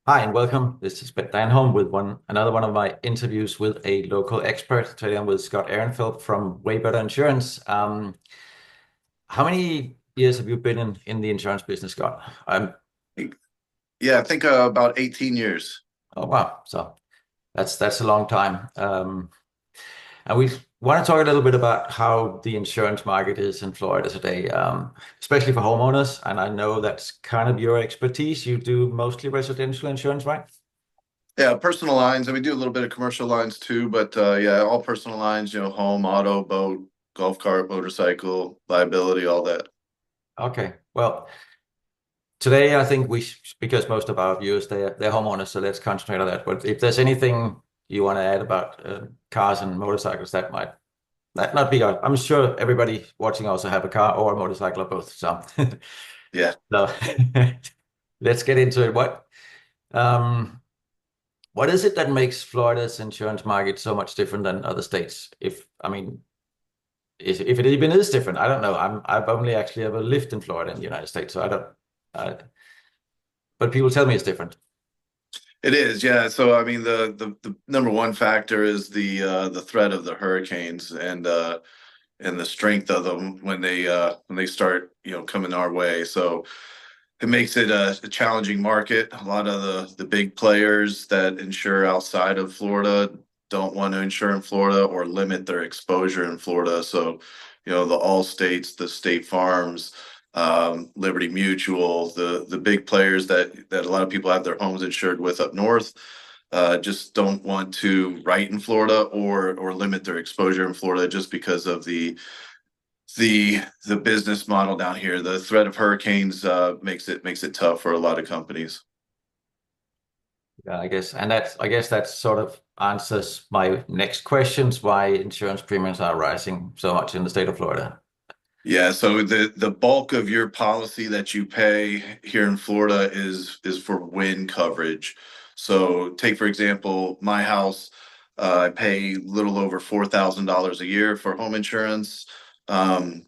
Hi and welcome. This is Dan Home with another one of my interviews with a local expert. Today I'm with Scott Ehrenfeld from Way Better Insurance. How many years have you been in the insurance business, Scott? Yeah, I think about 18 years. Oh wow, so that's a long time. And we want to talk a little bit about how the insurance market is in Florida today, especially for homeowners. And I know that's kind of your expertise. You do mostly residential insurance, right? Yeah, personal lines, and we do a little bit of commercial lines too, but yeah, all personal lines, home, auto, boat, golf cart, motorcycle, liability, all that. Okay. Well, today, I think because most of our viewers they're homeowners, so let's concentrate on that. But if there's anything you want to add about cars and motorcycles, that not be good. I'm sure everybody watching also have a car or a motorcycle or both. So, Yeah. so let's get into it. Um, what is it that makes Florida's insurance market so much different than other states? If it even is different, I don't know. I've only actually ever lived in Florida in the United States, so I don't. Uh, but people tell me it's different. It is, yeah. So I mean the number one factor is the threat of the hurricanes and the strength of them when they start, coming our way. So it makes it a challenging market. A lot of the big players that insure outside of Florida don't want to insure in Florida or limit their exposure in Florida. So, the All States, the State Farms, Liberty Mutual, the big players that a lot of people have their homes insured with up north, just don't want to write in Florida or limit their exposure in Florida just because of the business model down here. The threat of hurricanes makes it tough for a lot of companies. Yeah, I guess that sort of answers my next questions, why insurance premiums are rising so much in the state of Florida. Yeah, so the bulk of your policy that you pay here in Florida is for wind coverage. So take for example, my house, I pay a little over $4,000 a year for home insurance. Um,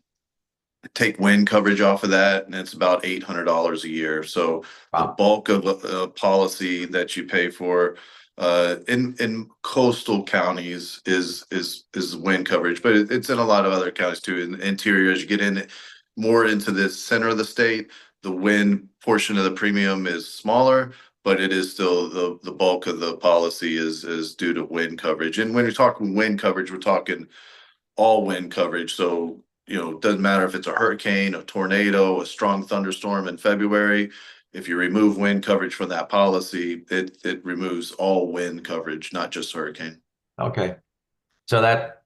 Take wind coverage off of that, and it's about $800 a year. So the Wow. bulk of a policy that you pay for in coastal counties is wind coverage, but it's in a lot of other counties too. In the interior, as you get in more into the center of the state, the wind portion of the premium is smaller, but it is still the bulk of the policy is due to wind coverage. And when you're talking wind coverage, we're talking all wind coverage. So, it doesn't matter if it's a hurricane, a tornado, a strong thunderstorm in February. If you remove wind coverage from that policy, it removes all wind coverage, not just hurricane. Okay. So that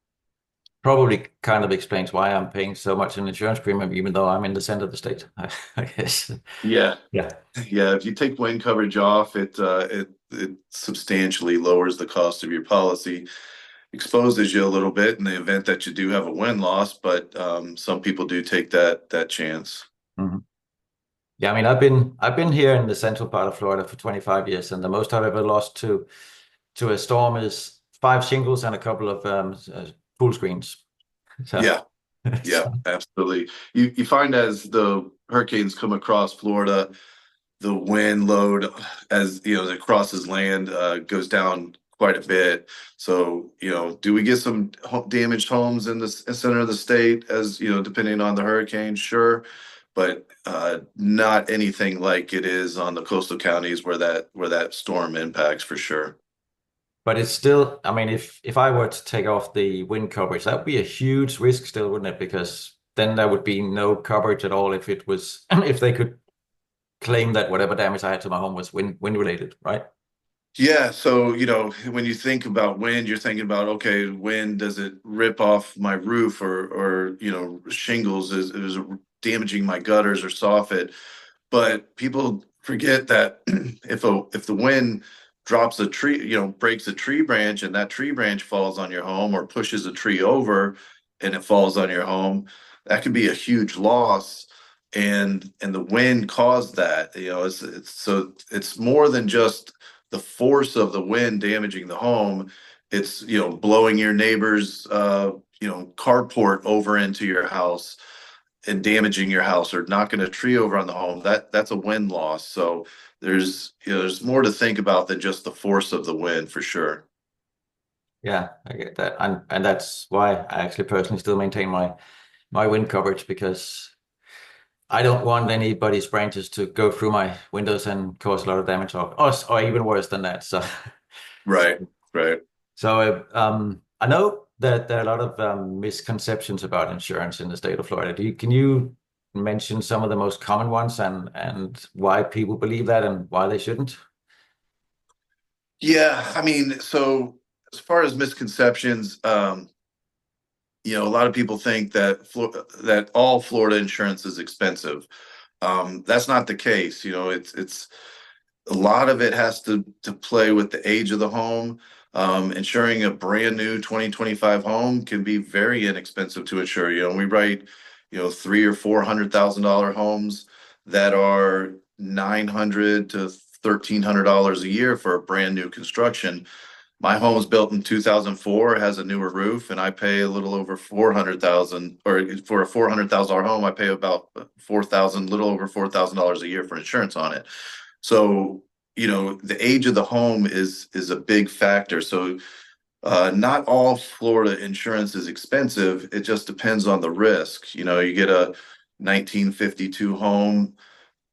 probably kind of explains why I'm paying so much in insurance premium, even though I'm in the center of the state, I guess. Yeah. Yeah. Yeah. If you take wind coverage off, it substantially lowers the cost of your policy, exposes you a little bit in the event that you do have a wind loss, but some people do take that chance. Mhm. Yeah, I mean, I've been here in the central part of Florida for 25 years, and the most I've ever lost to a storm is five shingles and a couple of pool screens. So, Yeah. Yeah, absolutely. You find as the hurricanes come across Florida, the wind load as as it crosses land goes down quite a bit. So, do we get some damaged homes in the center of the state as, depending on the hurricane? Sure, but not anything like it is on the coastal counties where that storm impacts for sure. but it's still, I mean, if I were to take off the wind coverage, that would be a huge risk still, wouldn't it? Because then there would be no coverage at all if it was if they could claim that whatever damage I had to my home was wind related, right? Yeah, so when you think about wind, you're thinking about, okay, wind, does it rip off my roof or shingles is damaging my gutters or soffit? But people forget that if the wind drops a tree, breaks a tree branch and that tree branch falls on your home or pushes a tree over and it falls on your home, that could be a huge loss. And the wind caused that. It's more than just the force of the wind damaging the home. It's blowing your neighbor's carport over into your house. and damaging your house or knocking a tree over on the home, that's a wind loss. So there's more to think about than just the force of the wind for sure. Yeah, I get that. And that's why I actually personally still maintain my wind coverage, because I don't want anybody's branches to go through my windows and cause a lot of damage, or even worse than that. So, Right, right. I know that there are a lot of misconceptions about insurance in the state of Florida. Can you mention some of the most common ones, and why people believe that and why they shouldn't? Yeah, I mean, so as far as misconceptions, a lot of people think that that all Florida insurance is expensive. That's not the case. It's a lot of it has to play with the age of the home. Insuring a brand new 2025 home can be very inexpensive to insure. We write, three or $400,000 homes that are 900 to $1,300 a year for a brand new construction. My home was built in 2004, has a newer roof, and I pay a little over 400,000, or for a $400,000 home, I pay about 4,000, little over $4,000 a year for insurance on it. So, the age of the home is a big factor. So, not all Florida insurance is expensive. It just depends on the risk. You get a 1952 home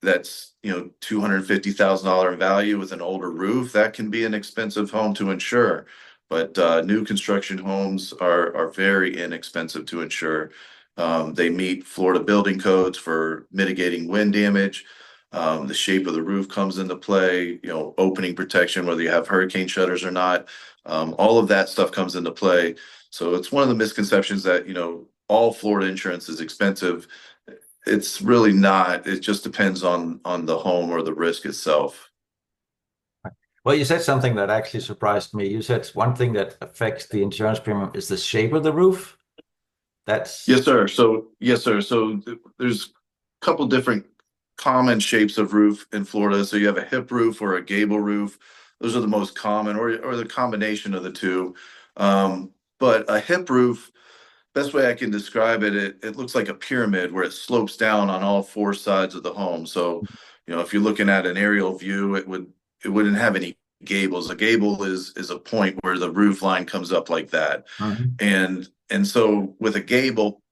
that's $250,000 in value with an older roof, that can be an expensive home to insure. But new construction homes are very inexpensive to insure. They meet Florida building codes for mitigating wind damage. The shape of the roof comes into play, opening protection, whether you have hurricane shutters or not. All of that stuff comes into play. So it's one of the misconceptions that, all Florida insurance is expensive. It's really not. It just depends on the home or the risk itself. Well, you said something that actually surprised me. You said one thing that affects the insurance premium is the shape of the roof. That's Yes, sir. So yes, sir. So there's a couple different common shapes of roof in Florida. So you have a hip roof or a gable roof. Those are the most common, or the combination of the two. But a hip roof, best way I can describe it, it looks like a pyramid where it slopes down on all four sides of the home. So, if you're looking at an aerial view, it wouldn't have any gables. A gable is a point where the roof line comes up like that. Mhm. And so with a gable,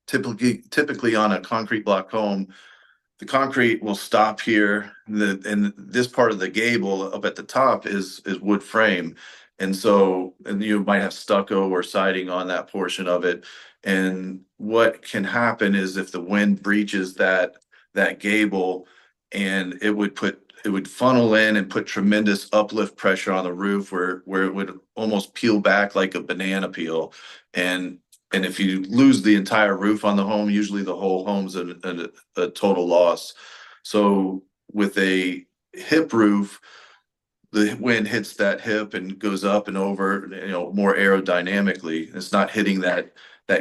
typically on a concrete block home, the concrete will stop here. And this part of the gable up at the top is wood frame. And you might have stucco or siding on that portion of it. And what can happen is if the wind breaches that gable, and it would funnel in and put tremendous uplift pressure on the roof where it would almost peel back like a banana peel. And and if you lose the entire roof on the home, usually the whole home's a total loss. So with a hip roof, the wind hits that hip and goes up and over, more aerodynamically. It's not hitting that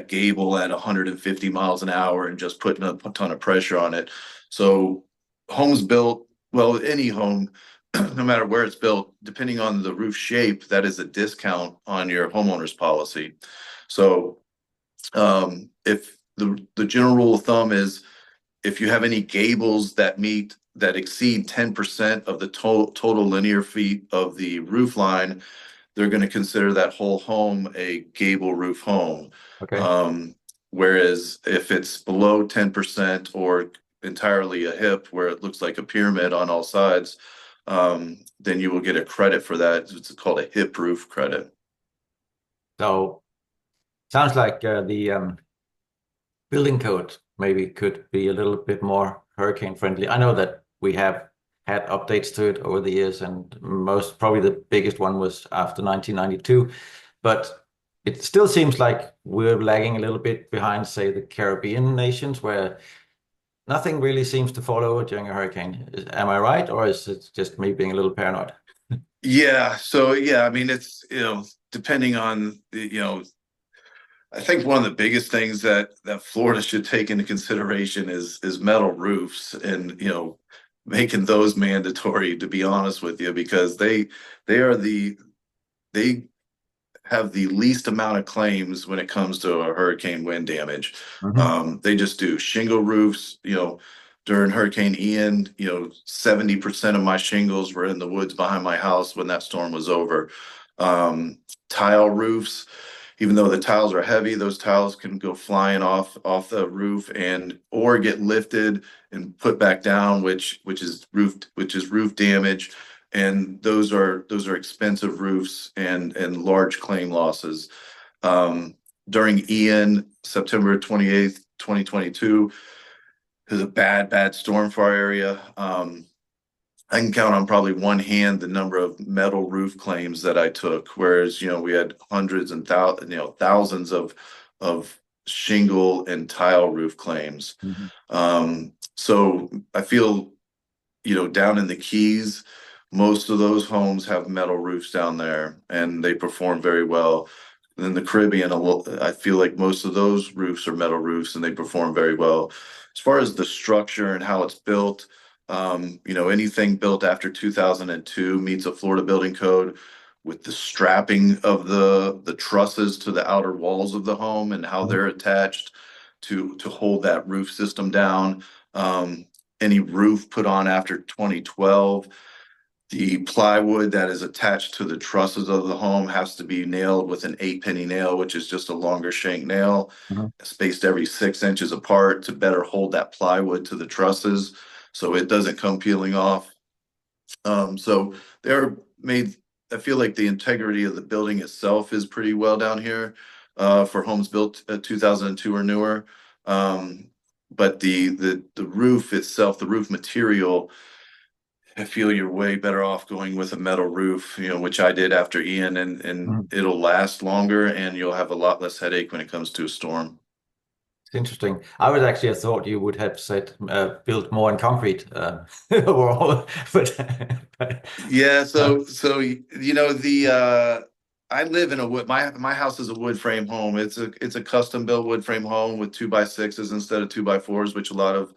gable at 150 miles an hour and just putting a ton of pressure on it. So homes built, well, any home, no matter where it's built, depending on the roof shape, that is a discount on your homeowner's policy. So if the general rule of thumb is if you have any gables that exceed 10% of the total linear feet of the roof line, they're going to consider that whole home a gable roof home. okay. Um, Whereas if it's below 10% or entirely a hip where it looks like a pyramid on all sides, then you will get a credit for that. It's called a hip roof credit. So sounds like the building code maybe could be a little bit more hurricane friendly. I know that we have had updates to it over the years, and most probably the biggest one was after 1992. But it still seems like we're lagging a little bit behind, say, the Caribbean nations, where nothing really seems to fall over during a hurricane. Am I right, or is it just me being a little paranoid? Yeah. So yeah, I mean, it's, depending on I think one of the biggest things that Florida should take into consideration is metal roofs, and making those mandatory, to be honest with you, because they are they have the least amount of claims when it comes to a hurricane wind damage. Mhm. They just do shingle roofs. During Hurricane Ian, 70% of my shingles were in the woods behind my house when that storm was over. Tile roofs, even though the tiles are heavy, those tiles can go flying off the roof and or get lifted and put back down, which is roof damage. And those are expensive roofs and large claim losses. During Ian, September 28th, 2022, it was a bad storm for our area. I can count on probably one hand the number of metal roof claims that I took, whereas we had hundreds and thousands of shingle and tile roof claims. Mhm. So I feel down in the Keys, most of those homes have metal roofs down there, and they perform very well. And in the Caribbean, I feel like most of those roofs are metal roofs, and they perform very well. As far as the structure and how it's built, anything built after 2002 meets a Florida building code with the strapping of the trusses to the outer walls of the home and how they're attached to hold that roof system down. Any roof put on after 2012, the plywood that is attached to the trusses of the home has to be nailed with an 8-penny nail, which is just a longer shank nail, Mhm. spaced every 6 inches apart to better hold that plywood to the trusses so it doesn't come peeling off. So they're made, I feel like the integrity of the building itself is pretty well down here for homes built 2002 or newer. But the roof itself, the roof material, I feel you're way better off going with a metal roof, which I did after Ian, and Mhm. it'll last longer and you'll have a lot less headache when it comes to a storm. It's interesting. I would actually have thought you would have said built more in concrete overall, but Yeah, uh, the I live in a wood my house is a wood frame home. It's a custom built wood frame home with 2x6s instead of 2x4s, which a lot of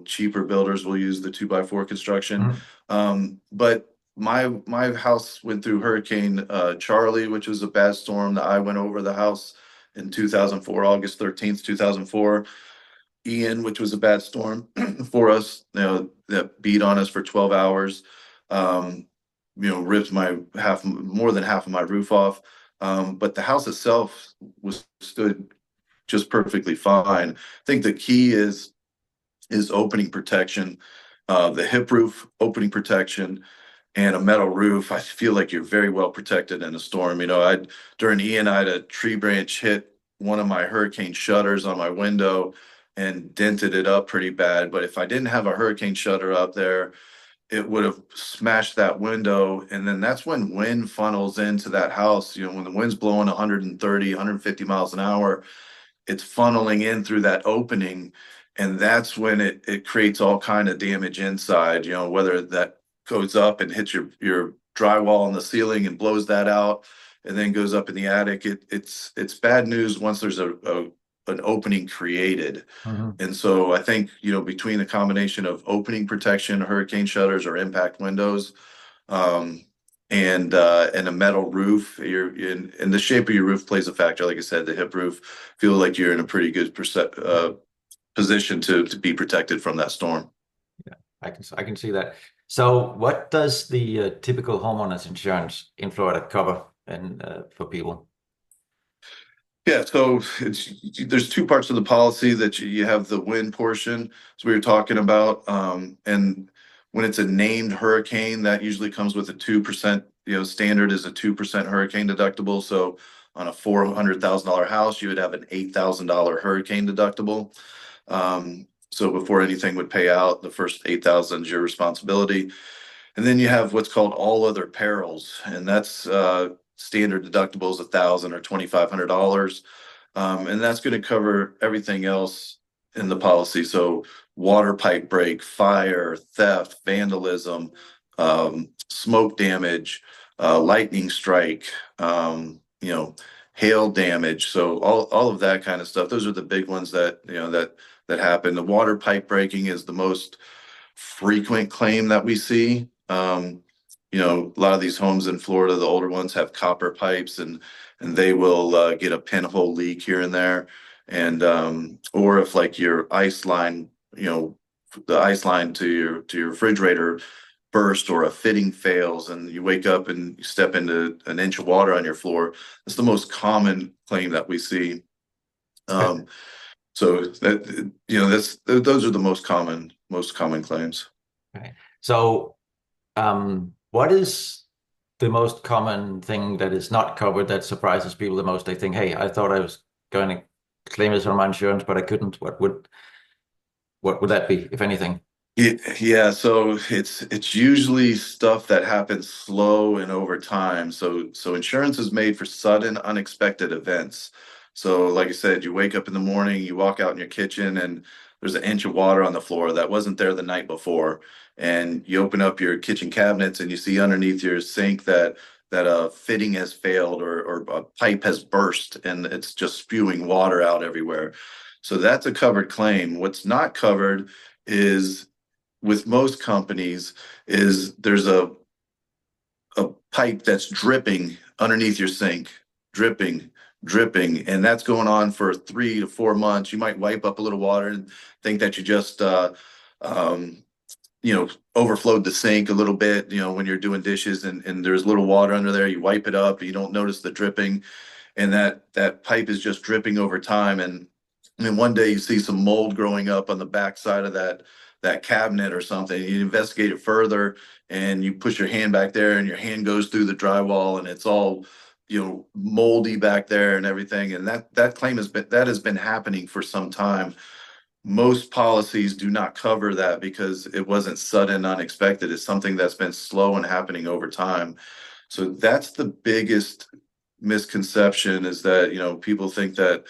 cheaper builders will use the 2x4 construction. mhm. But my house went through Hurricane Charlie, which was a bad storm that I went over the house in 2004, August 13th, 2004. Ian, which was a bad storm for us, that beat on us for 12 hours. Um, ripped more than half of my roof off. But the house itself was stood just perfectly fine. I think the key is opening protection, the hip roof opening protection, and a metal roof. I feel like you're very well protected in a storm. During Ian, I had a tree branch hit one of my hurricane shutters on my window and dented it up pretty bad. But if I didn't have a hurricane shutter up there, it would have smashed that window. And then that's when wind funnels into that house. When the wind's blowing 130, 150 miles an hour, it's funneling in through that opening, and that's when it creates all kind of damage inside, whether that goes up and hits your drywall on the ceiling and blows that out and then goes up in the attic. It's bad news once there's an opening created. Mhm. And so I think between the combination of opening protection, hurricane shutters or impact windows, um, and a metal roof. You're in and the shape of your roof plays a factor. Like I said, the hip roof, feel like you're in a pretty good position to be protected from that storm. Yeah, I can see that. So, what does the typical homeowners insurance in Florida cover and for people? Yeah, so there's two parts of the policy that you have the wind portion, as we were talking about, and when it's a named hurricane, that usually comes with a 2%. Standard is a 2% hurricane deductible. So on a $400,000 house, you would have an $8,000 hurricane deductible. So before anything would pay out, the first 8,000 is your responsibility. And then you have what's called all other perils, and that's standard deductibles $1,000 or $2,500, and that's going to cover everything else in the policy. So water pipe break, fire, theft, vandalism, smoke damage, lightning strike, hail damage. So all of that kind of stuff. Those are the big ones that happen. The water pipe breaking is the most frequent claim that we see. a lot of these homes in Florida, the older ones have copper pipes, and they will get a pinhole leak here and there. And or if like your ice line, the ice line to your refrigerator burst, or a fitting fails, and you wake up and you step into an inch of water on your floor. That's the most common claim that we see. So that, those are the most common claims. Okay. So, what is the most common thing that is not covered that surprises people the most? They think, "Hey, I thought I was going to claim this on my insurance, but I couldn't." What would that be, if anything? Yeah, so it's usually stuff that happens slow and over time. So insurance is made for sudden, unexpected events. So like I said, you wake up in the morning, you walk out in your kitchen, and there's an inch of water on the floor that wasn't there the night before. And you open up your kitchen cabinets and you see underneath your sink that a fitting has failed, or a pipe has burst, and it's just spewing water out everywhere. So that's a covered claim. What's not covered is, with most companies, is there's a pipe that's dripping underneath your sink, dripping, and that's going on for 3 to 4 months. You might wipe up a little water and think that you just um, overflowed the sink a little bit, when you're doing dishes, and there's little water under there. You wipe it up, you don't notice the dripping, and that pipe is just dripping over time. And then one day you see some mold growing up on the back side of that cabinet or something. You investigate it further, and you push your hand back there, and your hand goes through the drywall, and it's all moldy back there and everything. And that claim has been happening for some time. Most policies do not cover that because it wasn't sudden, unexpected. It's something that's been slow and happening over time. So that's the biggest misconception, is that people think that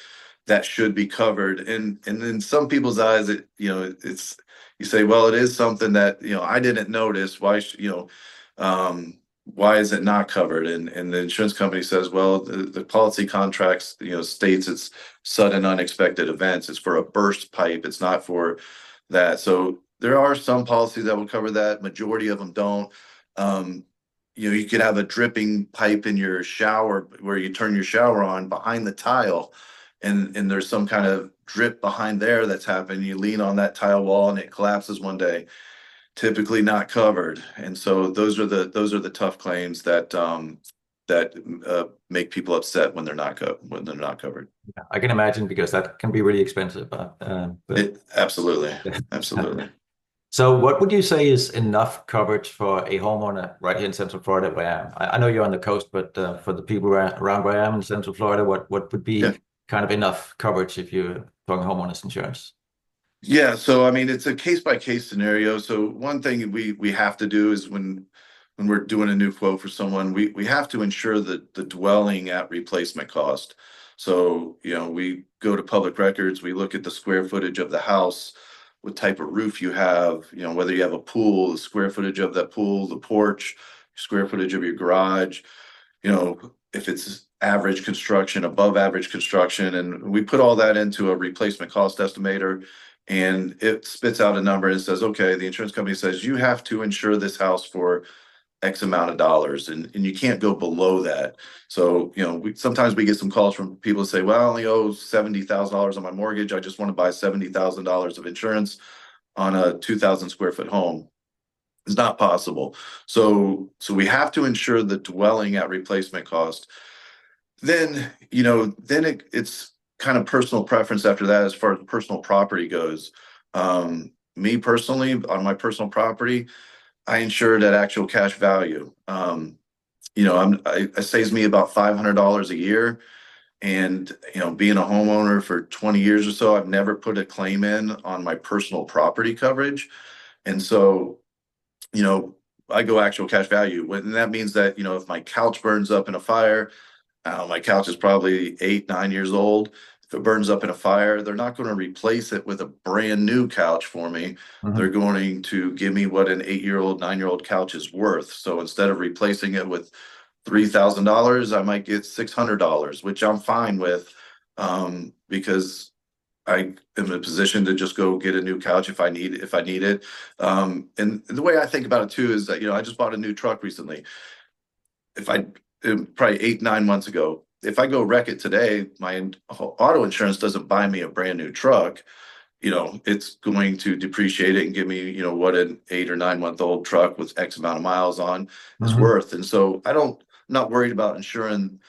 should be covered. And in some people's eyes, it's, you say, well, it is something that I didn't notice. Why is it not covered? And the insurance company says, well, the policy contracts states it's sudden, unexpected events. It's for a burst pipe. It's not for that. So there are some policies that will cover that. Majority of them don't. You could have a dripping pipe in your shower where you turn your shower on behind the tile, and there's some kind of drip behind there that's happened. You lean on that tile wall and it collapses one day. Typically not covered. And so those are the tough claims that make people upset when they're not covered. I can imagine, because that can be really expensive. Absolutely, absolutely. So what would you say is enough coverage for a homeowner right here in Central Florida, where I am? I know you're on the coast, but for the people around where I am in Central Florida, what would be kind of enough coverage if you're talking homeowners insurance? Yeah, so I mean, it's a case by case scenario. So one thing we have to do is, when we're doing a new quote for someone, we have to ensure that the dwelling at replacement cost. So we go to public records, we look at the square footage of the house, what type of roof you have, whether you have a pool, the square footage of that pool, the porch, square footage of your garage, if it's average construction, above average construction, and we put all that into a replacement cost estimator, and it spits out a number and says, okay, the insurance company says you have to insure this house for X amount of dollars, and you can't go below that. So, sometimes we get some calls from people who say, well, I only owe $70,000 on my mortgage. I just want to buy $70,000 of insurance on a 2,000 square foot home. It's not possible. So we have to insure the dwelling at replacement cost. Then, it's kind of personal preference after that, as far as personal property goes. Me personally, on my personal property, I insured at actual cash value. It saves me about $500 a year. And, being a homeowner for 20 years or so, I've never put a claim in on my personal property coverage. And so, I go actual cash value. And that means that, if my couch burns up in a fire, my couch is probably 8, 9 years old. If it burns up in a fire, they're not going to replace it with a brand new couch for me. They're going to give me what an 8-year-old, 9-year-old couch is worth. So instead of replacing it with $3,000, I might get $600, which I'm fine with, because I am in a position to just go get a new couch if I need it. And the way I think about it too is that, I just bought a new truck recently. If I Probably 8, 9 months ago, if I go wreck it today, my auto insurance doesn't buy me a brand new truck. It's going to depreciate it and give me, what an 8 or 9 month old truck with X amount of miles on is Hmm. worth. And so I'm not worried about insuring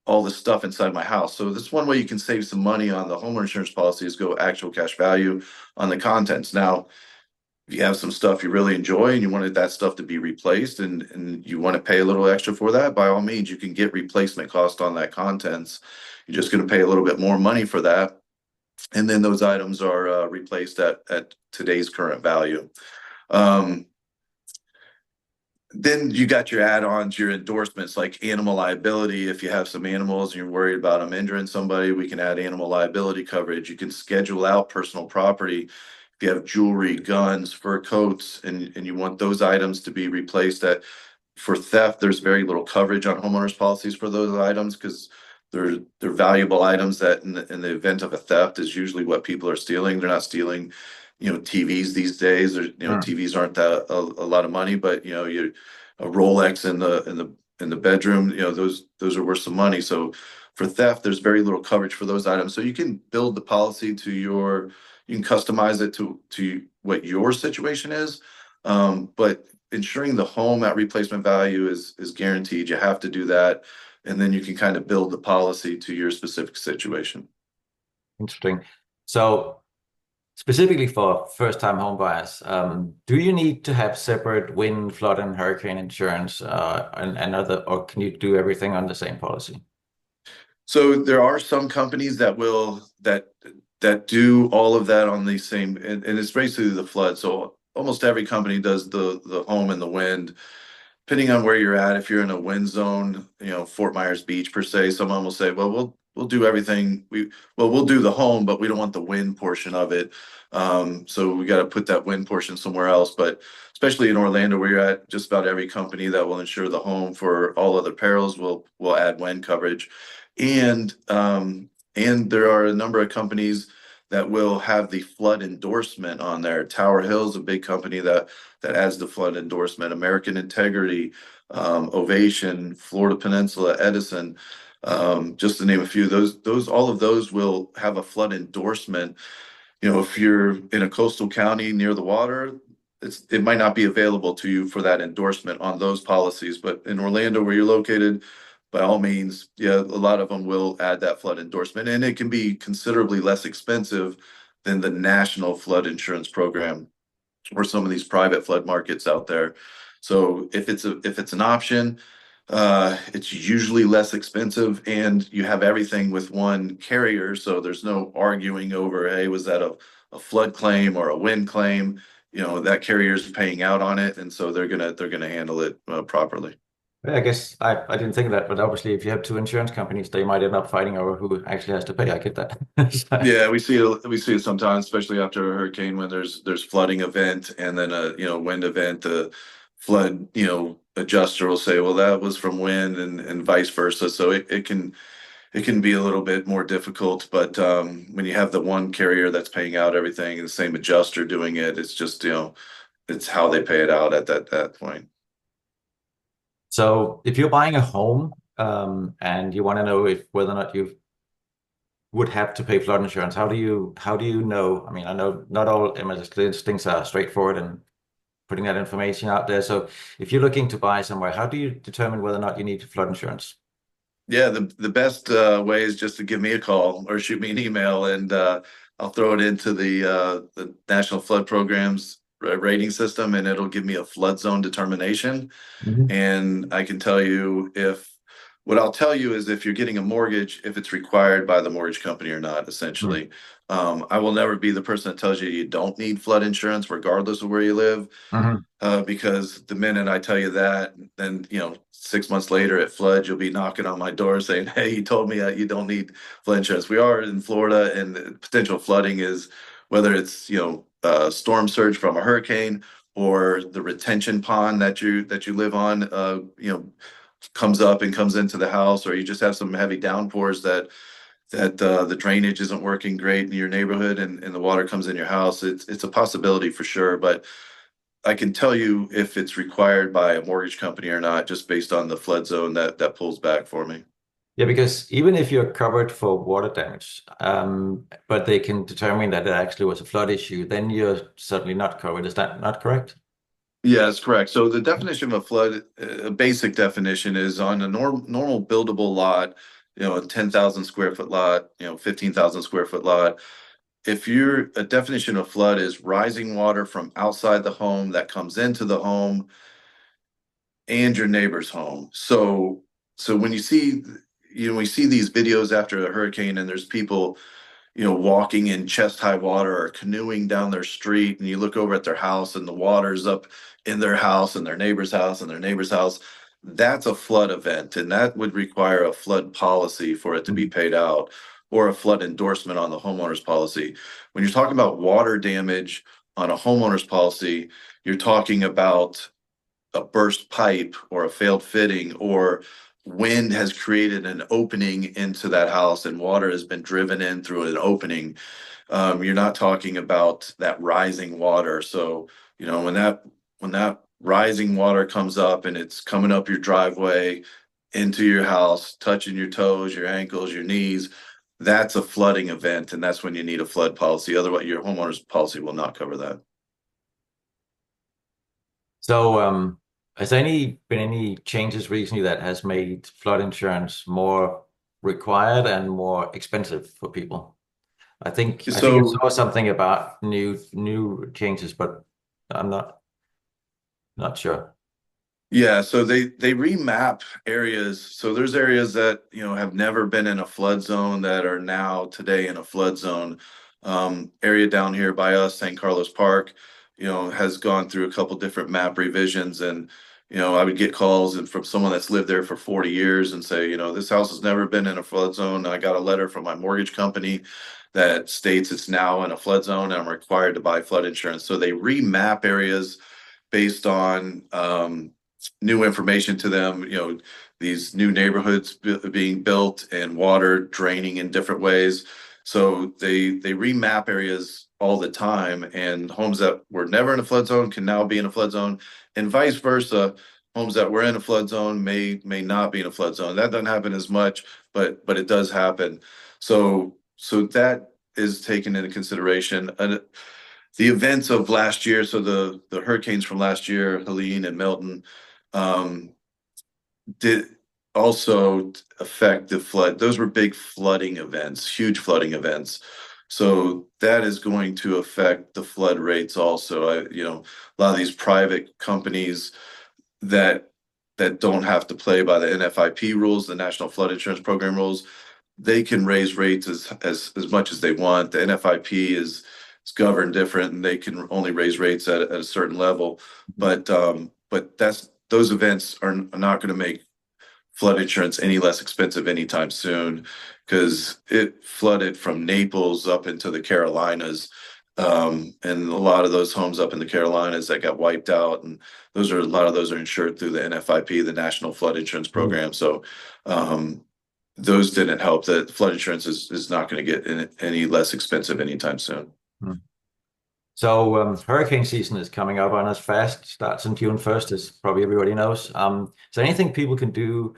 all this stuff inside my house. So this one way you can save some money on the homeowner insurance policy is go actual cash value on the contents. Now, if you have some stuff you really enjoy and you wanted that stuff to be replaced and you want to pay a little extra for that, by all means, you can get replacement cost on that contents. You're just going to pay a little bit more money for that. And then those items are replaced at today's current value. Um, then you got your add-ons, your endorsements like animal liability. If you have some animals and you're worried about them injuring somebody, we can add animal liability coverage. You can schedule out personal property. If you have jewelry, guns, fur coats, and you want those items to be replaced for theft, there's very little coverage on homeowners policies for those items because they're valuable items that in the event of a theft is usually what people are stealing. They're not stealing, TVs these days. Or TVs aren't that a lot of money, but you a Rolex in the bedroom, those are worth some money. So for theft, there's very little coverage for those items. So you can build the policy you can customize it to what your situation is. But ensuring the home at replacement value is guaranteed. You have to do that, and then you can kind of build the policy to your specific situation. Interesting. So specifically for first-time home buyers, do you need to have separate wind, flood, and hurricane insurance, and other, or can you do everything on the same policy? So there are some companies that do all of that on the same, and it's basically the flood. So almost every company does the home and the wind. Depending on where you're at, if you're in a wind zone, Fort Myers Beach per se, someone will say, well, we'll do everything. We'll do the home, but we don't want the wind portion of it. So we got to put that wind portion somewhere else. But especially in Orlando, where you're at, just about every company that will insure the home for all other perils will add wind coverage. And there are a number of companies that will have the flood endorsement on there. Tower Hill's a big company that adds the flood endorsement. American Integrity, Ovation, Florida Peninsula, Edison, just to name a few. All of those will have a flood endorsement. If you're in a coastal county near the water, it might not be available to you for that endorsement on those policies. But in Orlando, where you're located, by all means, yeah, a lot of them will add that flood endorsement, and it can be considerably less expensive than the national flood insurance program or some of these private flood markets out there. So if it's an option, it's usually less expensive, and you have everything with one carrier. So there's no arguing over, hey, was that a flood claim or a wind claim? That carrier's paying out on it, and so they're gonna handle it properly. I guess I didn't think of that, but obviously, if you have two insurance companies, they might end up fighting over who actually has to pay. I get that. So, Yeah, we see it sometimes, especially after a hurricane when there's flooding event and then a wind event. The flood adjuster will say, well, that was from wind and vice versa. So it can be a little bit more difficult. But when you have the one carrier that's paying out everything and the same adjuster doing it, it's just it's how they pay it out at that point. so if you're buying a home, and you want to know if whether or not you would have to pay flood insurance, how do you know? I mean, I know not all MLS listings are straightforward and putting that information out there. So if you're looking to buy somewhere, how do you determine whether or not you need flood insurance? Yeah, the best way is just to give me a call or shoot me an email, and I'll throw it into the National Flood Program's rating system, and it'll give me a flood zone determination. Mhm. And I can tell you if what I'll tell you is if you're getting a mortgage, if it's required by the mortgage company or not, Mm. essentially. I will never be the person that tells you you don't need flood insurance, regardless of where you live. Mhm. Because the minute I tell you that, then 6 months later at flood, you'll be knocking on my door saying, "Hey, you told me you don't need flood insurance." We are in Florida, and the potential flooding is whether it's storm surge from a hurricane or the retention pond that you live on, comes up and comes into the house, or you just have some heavy downpours that that the drainage isn't working great in your neighborhood and the water comes in your house, it's a possibility for sure. But I can tell you if it's required by a mortgage company or not, just based on the flood zone that pulls back for me. Yeah, because even if you're covered for water damage, but they can determine that it actually was a flood issue, then you're certainly not covered. Is that not correct? Yeah, that's correct. So the definition of a flood, a basic definition is on a normal buildable lot, a 10,000 square foot lot, 15,000 square foot lot. If you're a definition of flood is rising water from outside the home that comes into the home and your neighbor's home. So when you see, we see these videos after a hurricane and there's people, walking in chest high water or canoeing down their street, and you look over at their house and the water's up in their house and their neighbor's house and their neighbor's house. That's a flood event, and that would require a flood policy for it to be paid out or a flood endorsement on the homeowner's policy. When you're talking about water damage on a homeowner's policy, you're talking about a burst pipe or a failed fitting, or wind has created an opening into that house and water has been driven in through an opening. You're not talking about that rising water. So, when that rising water comes up and it's coming up your driveway into your house, touching your toes, your ankles, your knees, that's a flooding event, and that's when you need a flood policy. Otherwise, your homeowner's policy will not cover that. So, has been any changes recently that has made flood insurance more required and more expensive for people? I think I So saw something about new changes, but I'm not sure. yeah, so they remap areas. So there's areas that, have never been in a flood zone that are now today in a flood zone. Area down here by us, St. Carlos Park, has gone through a couple different map revisions, and I would get calls and from someone that's lived there for 40 years and say, this house has never been in a flood zone. I got a letter from my mortgage company that states it's now in a flood zone and I'm required to buy flood insurance. So they remap areas based on new information to them, these new neighborhoods being built and water draining in different ways. So they remap areas all the time, and homes that were never in a flood zone can now be in a flood zone, and vice versa. Homes that were in a flood zone may not be in a flood zone. That doesn't happen as much, but it does happen. So that is taken into consideration. The events of last year, so the hurricanes from last year, Helene and Milton, um, did also affect the flood. Those were big flooding events, huge flooding events. So that is going to affect the flood rates also. A lot of these private companies that don't have to play by the NFIP rules, the National Flood Insurance Program rules, they can raise rates as much as they want. The NFIP is governed different, and they can only raise rates at a certain level. But those events are not going to make flood insurance any less expensive anytime soon, because it flooded from Naples up into the Carolinas. And a lot of those homes up in the Carolinas that got wiped out, and a lot of those are insured through the NFIP, the National Flood Insurance Mm. Program. So those didn't help. That flood insurance is not going to get any less expensive anytime soon. Mm. So, hurricane season is coming up on us fast. Starts on June 1st, as probably everybody knows. Is there anything people can do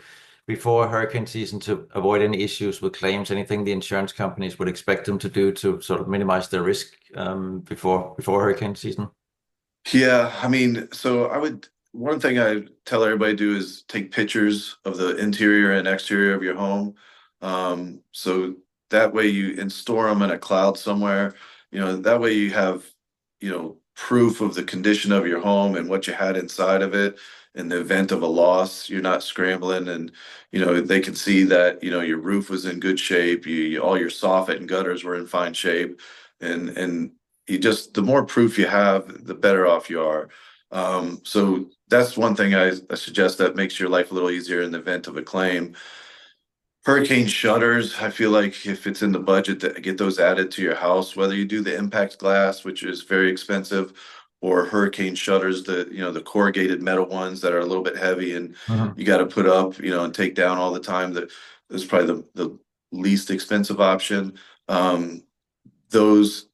before hurricane season to avoid any issues with claims? Anything the insurance companies would expect them to do to sort of minimize their risk before hurricane season? Yeah, I mean, one thing I tell everybody to do is take pictures of the interior and exterior of your home. So that way and store them in a cloud somewhere. That way you have, proof of the condition of your home and what you had inside of it in the event of a loss. You're not scrambling, and, they can see that, your roof was in good shape. All your soffit and gutters were in fine shape. And the more proof you have, the better off you are. So that's one thing I suggest that makes your life a little easier in the event of a claim. Hurricane shutters, I feel like if it's in the budget to get those added to your house, whether you do the impact glass, which is very expensive, or hurricane shutters, the corrugated metal ones that are a little bit heavy and Mhm. you got to put up, and take down all the time. That is probably least expensive option. Those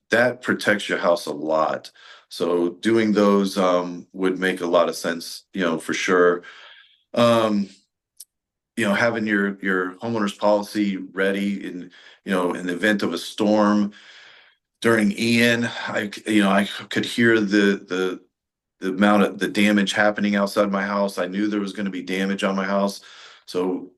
that protects your house a lot. So doing those would make a lot of sense, for sure. Um, having your homeowner's policy ready in the event of a storm during Ian, I could hear the amount of the damage happening outside my house. I knew there was going to be damage on my house. So,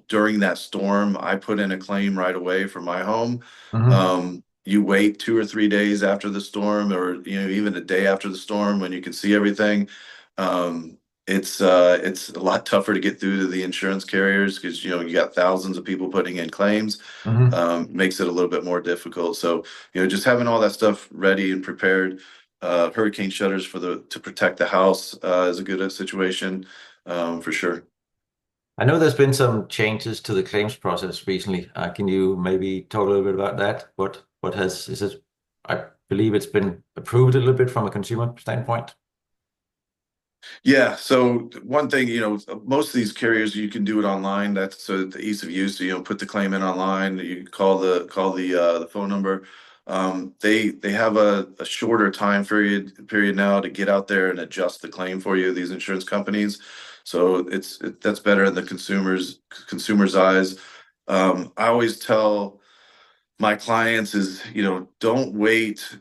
during that storm, I put in a claim right away for my home. Hmm. You wait 2 or 3 days after the storm, or, even a day after the storm when you can see everything. Um, it's a lot tougher to get through to the insurance carriers because, you got thousands of people putting in claims. Hmm. Makes it a little bit more difficult. So, just having all that stuff ready and prepared, hurricane shutters to protect the house is a good situation, for sure. I know there's been some changes to the claims process recently. Can you maybe talk a little bit about that? What has is it? I believe it's been approved a little bit from a consumer standpoint. Yeah. So one thing, most of these carriers you can do it online. That's the ease of use. So, put the claim in online. You call the phone number. They have a shorter time period now to get out there and adjust the claim for you. These insurance companies. So that's better in the consumer's eyes. I always tell my clients is, don't wait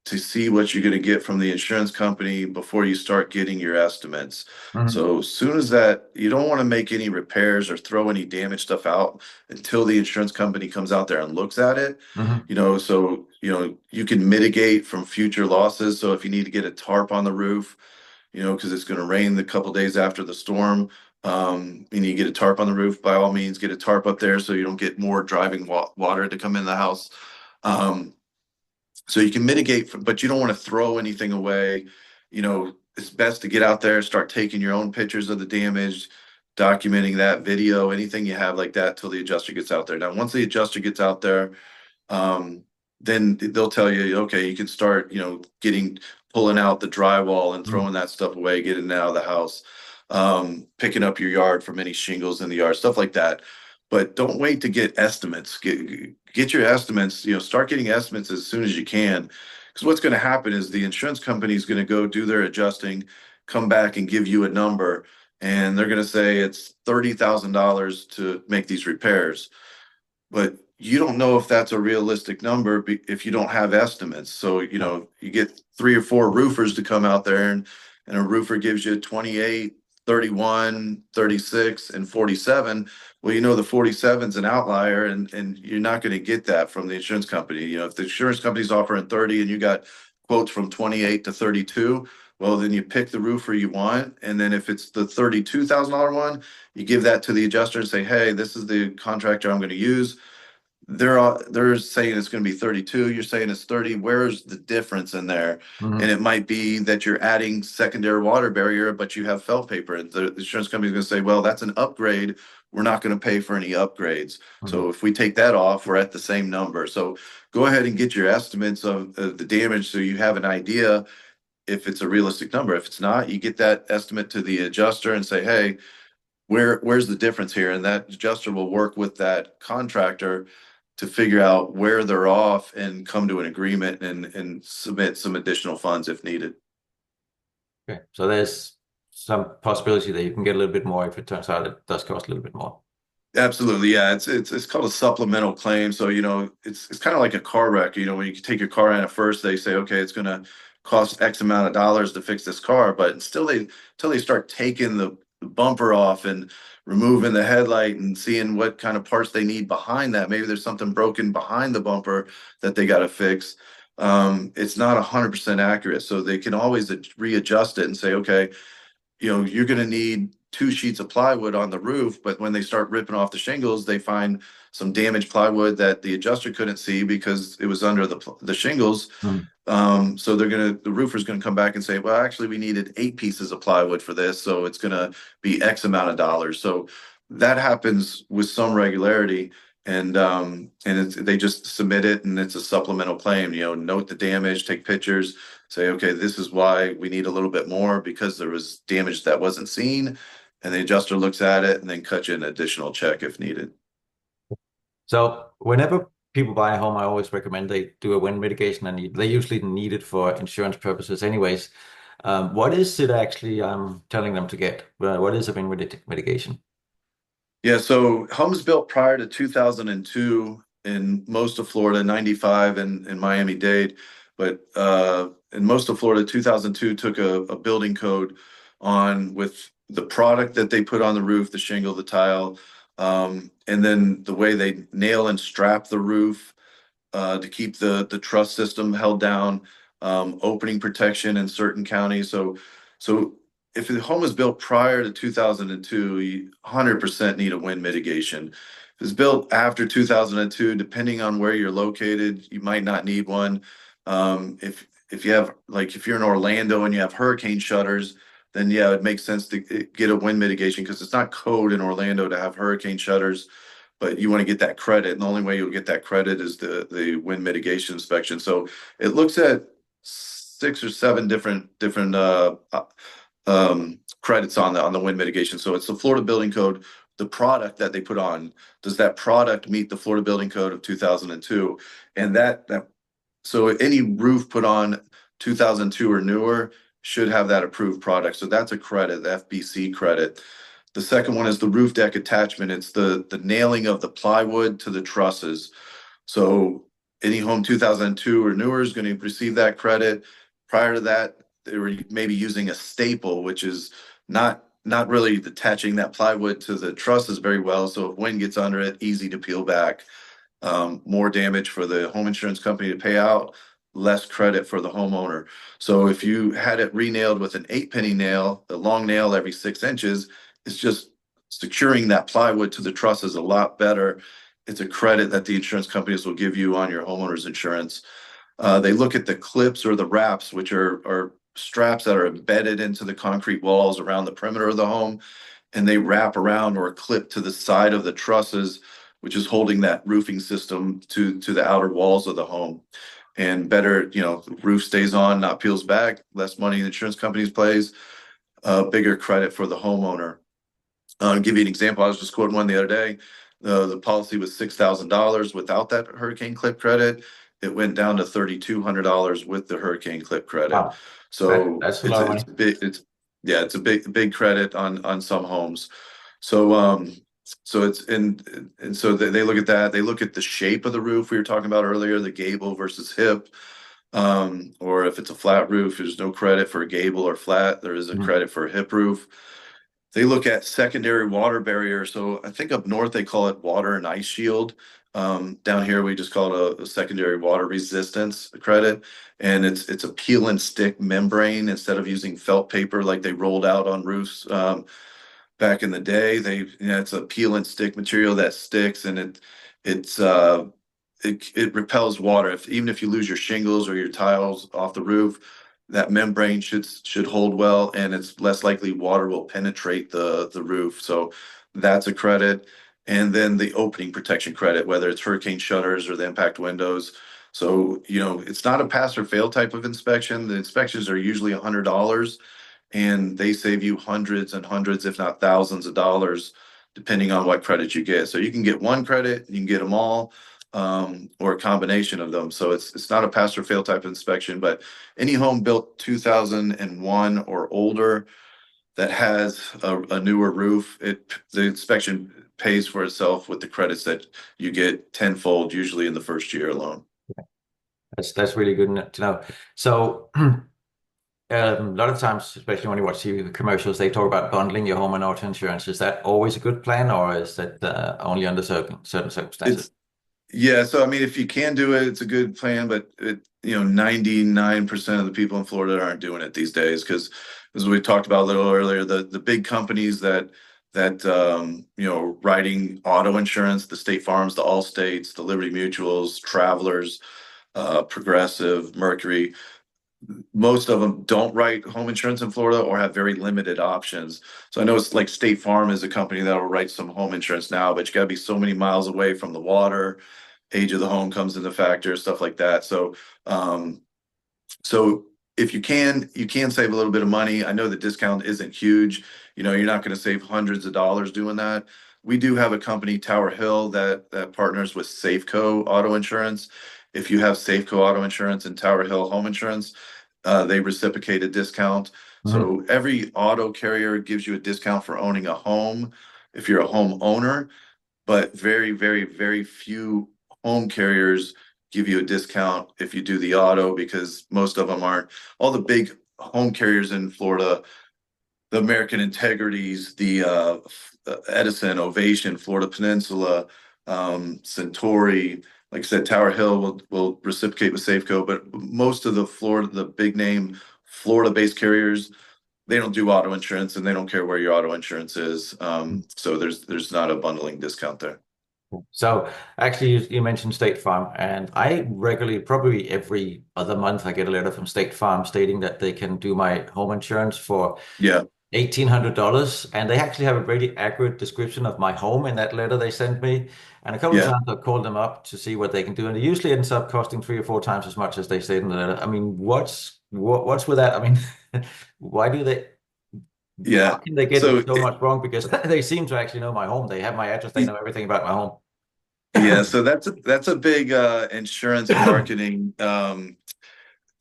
to see what you're going to get from the insurance company before you start getting your estimates. Hmm. So as soon as that, you don't want to make any repairs or throw any damaged stuff out until the insurance company comes out there and looks at it. Hmm. So you can mitigate from future losses. So if you need to get a tarp on the roof, because it's going to rain the couple days after the storm, and you get a tarp on the roof, by all means, get a tarp up there so you don't get more driving water to come in the house. Um, so you can mitigate, but you don't want to throw anything away. It's best to get out there, start taking your own pictures of the damage, documenting that video, anything you have like that till the adjuster gets out there. Now, once the adjuster gets out there, um, then they'll tell you, okay, you can start, pulling out the drywall and Hmm. throwing that stuff away, getting it out of the house, picking up your yard from any shingles in the yard, stuff like that. But don't wait to get estimates. Get your estimates, start getting estimates as soon as you can. Because what's going to happen is the insurance company is going to go do their adjusting, come back and give you a number, and they're going to say it's $30,000 to make these repairs, but you don't know if that's a realistic number if you don't have estimates. So, Yeah. you get 3 or 4 roofers to come out there, and a roofer gives you 28, 31, 36, and 47. Well, the 47 is an outlier, and you're not going to get that from the insurance company. If the insurance company's offering 30 and you got quotes from 28 to 32, well, then you pick the roofer you want. And then if it's the $32,000 one, you give that to the adjuster and say, hey, this is the contractor I'm going to use. They're saying it's going to be 32. You're saying it's 30. Where's the difference in there? And Hmm. it might be that you're adding secondary water barrier, but you have felt paper. And the insurance company is going to say, well, that's an upgrade. We're not going to pay for any upgrades. Hmm. So if we take that off, we're at the same number. So go ahead and get your estimates of the damage so you have an idea if it's a realistic number. If it's not, you get that estimate to the adjuster and say, hey, where's the difference here? And that adjuster will work with that contractor to figure out where they're off and come to an agreement and submit some additional funds if needed. Okay. So there's some possibility that you can get a little bit more if it turns out it does cost a little bit more. Absolutely, yeah. It's called a supplemental claim. So, it's kind of like a car wreck. When you take your car in at first, they say, okay, it's gonna cost X amount of dollars to fix this car, but until they start taking the bumper off and removing the headlight and seeing what kind of parts they need behind that. Maybe there's something broken behind the bumper that they got to fix. It's not 100% accurate, so they can always readjust it and say, okay, you're going to need 2 sheets of plywood on the roof, but when they start ripping off the shingles, they find some damaged plywood that the adjuster couldn't see because it was under the shingles. Hmm. So the roofer's gonna come back and say, well, actually, we needed 8 pieces of plywood for this, so it's gonna be X amount of dollars. So that happens with some regularity, and they just submit it, and it's a supplemental claim. Note the damage, take pictures, say, okay, this is why we need a little bit more because there was damage that wasn't seen, and the adjuster looks at it and then cuts you an additional check if needed. So whenever people buy a home, I always recommend they do a wind mitigation, and they usually need it for insurance purposes anyways. What is it actually I'm telling them to get? What is a wind mitigation? Yeah, so homes built prior to 2002 in most of Florida, 95 in Miami-Dade, but in most of Florida, 2002 took a building code on with the product that they put on the roof, the shingle, the tile, and then the way they nail and strap the roof to keep the truss system held down, opening protection in certain counties. So if the home was built prior to 2002, you 100% need a wind mitigation. If it's built after 2002, depending on where you're located, you might not need one. If you have like if you're in Orlando and you have hurricane shutters, then yeah, it makes sense to get a wind mitigation because it's not code in Orlando to have hurricane shutters, but you want to get that credit. And the only way you'll get that credit is the wind mitigation inspection. So it looks at 6 or 7 different credits on the wind mitigation. So it's the Florida Building Code, the product that they put on. Does that product meet the Florida Building Code of 2002? And that so any roof put on 2002 or newer should have that approved product. So that's a credit, the FBC credit. The second one is the roof deck attachment. It's the nailing of the plywood to the trusses. So any home 2002 or newer is going to receive that credit. Prior to that, they were maybe using a staple, which is not really attaching that plywood to the trusses very well. So if wind gets under it, easy to peel back. More damage for the home insurance company to pay out, less credit for the homeowner. So if you had it re-nailed with an 8-penny nail, the long nail every 6 inches, it's just securing that plywood to the trusses a lot better. It's a credit that the insurance companies will give you on your homeowner's insurance. They look at the clips or the wraps, which are straps that are embedded into the concrete walls around the perimeter of the home, and they wrap around or clip to the side of the trusses, which is holding that roofing system to the outer walls of the home. And better, the roof stays on, not peels back, less money the insurance companies pays, bigger credit for the homeowner. I'll give you an example. I was just quoting one the other day. The policy was $6,000 without that hurricane clip credit. It went down to $3,200 with the hurricane clip credit. Wow, So that's a lot of it's money. a big it's a big credit on some homes. So it's and so they look at that. They look at the shape of the roof we were talking about earlier, the gable versus hip. Or if it's a flat roof, there's no credit for a gable or flat. There is a Mhm. credit for a hip roof. They look at secondary water barrier. So I think up north they call it water and ice shield. Down here we just call it a secondary water resistance credit, and it's a peel and stick membrane instead of using felt paper like they rolled out on roofs back in the day. It's a peel and stick material that sticks, and it's it repels water. Even if you lose your shingles or your tiles off the roof, that membrane should hold well, and it's less likely water will penetrate the roof. So that's a credit. And then the opening protection credit, whether it's hurricane shutters or the impact windows. So, it's not a pass or fail type of inspection. The inspections are usually $100, and they save you hundreds and hundreds, if not thousands of dollars, depending on what credit you get. So you can get one credit, you can get them all, or a combination of them. So it's not a pass or fail type of inspection, but any home built 2001 or older that has a newer roof, the inspection pays for itself with the credits that you get tenfold, usually in the first year alone. That's really good to know. So a lot of times, especially when you watch TV commercials, they talk about bundling your home and auto insurance. Is that always a good plan, or is that only under certain circumstances? It's Yeah, so I mean, if you can do it, it's a good plan, but 99% of the people in Florida aren't doing it these days because, as we talked about a little earlier, the big companies that writing auto insurance, the State Farms, the Allstates, the Liberty Mutuals, Travelers, Progressive, Mercury, most of them don't write home insurance in Florida or have very limited options. So I know it's like State Farm is a company that will write some home insurance now, but you got to be so many miles away from the water. Age of the home comes into factor, stuff like that. So if you can save a little bit of money. I know the discount isn't huge. You're not going to save hundreds of dollars doing that. we do have a company, Tower Hill, that partners with Safeco Auto Insurance. If you have Safeco Auto Insurance and Tower Hill Home Insurance, they reciprocate a discount. Mhm. So every auto carrier gives you a discount for owning a home if you're a homeowner, but very, very, very few home carriers give you a discount if you do the auto, because most of them aren't. All the big home carriers in Florida, the American Integrities, the Edison, Ovation, Florida Peninsula, Centauri, like I said, Tower Hill will reciprocate with Safeco, but most of the big name Florida-based carriers, they don't do auto insurance and they don't care where your auto insurance is. So there's not a bundling discount there. So actually, you mentioned State Farm, and I regularly, probably every other month, I get a letter from State Farm stating that they can do my home insurance for Yeah, $1,800, and they actually have a very accurate description of my home in that letter they sent me. And a couple of yeah, times I've called them up to see what they can do, and it usually ends up costing 3 or 4 times as much as they said in the letter. I mean, what's with that? I mean, why do they? How yeah. can they get So it so much wrong? Because they seem to actually know my home. They have my address. They know everything about my yeah, home. so that's a big insurance marketing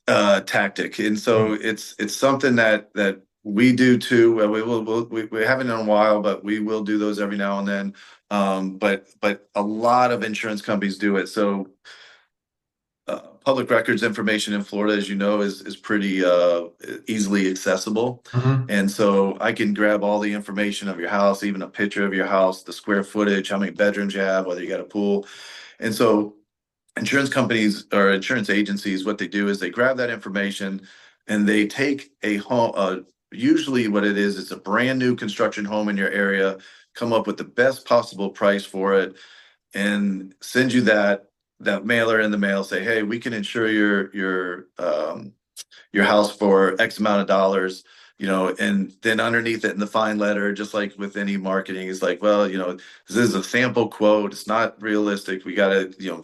tactic, and so it's something that we do too. We haven't in a while, but we will do those every now and then. But a lot of insurance companies do it. So public records information in Florida, as you know, is pretty easily accessible. Mhm. And so I can grab all the information of your house, even a picture of your house, the square footage, how many bedrooms you have, whether you got a pool. And so insurance companies or insurance agencies, what they do is they grab that information and they take a home. Usually, what it is, it's a brand new construction home in your area, come up with the best possible price for it, and send you that mailer in the mail. Say, hey, we can insure your house for X amount of dollars. And then underneath it in the fine letter, just like with any marketing, is like, well, this is a sample quote. It's not realistic. We got to,